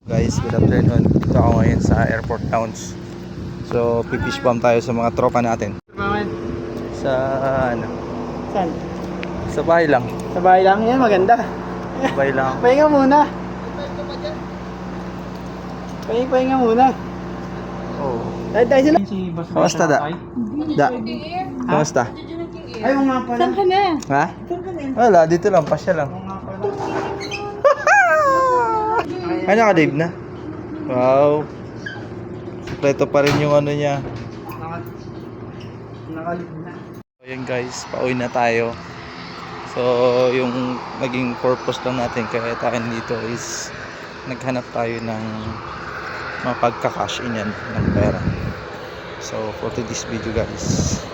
Guys, good afternoon. Dito ako ngayon sa airport lounge. So, pipish bomb tayo sa mga tropa natin. Bakit? Sa ano? Saan? Sa bahay lang. Sa bahay lang? Yan, maganda. Sa bahay lang. Pahinga muna. Pahinga muna. Oh. Tayo sila. Kamusta da? Da. Kamusta? Ay, oo nga pala. Saan ka na? Ha? Wala, dito lang, pasya lang. Ay, naka-Dave na. Wow. Kompleto pa rin yung ano niya. Nakalib na. Ayan guys, pauwi na tayo. So, yung naging purpose lang natin kaya tayo dito is naghanap tayo ng mapagka-cash in yan ng pera. So, for today's video guys,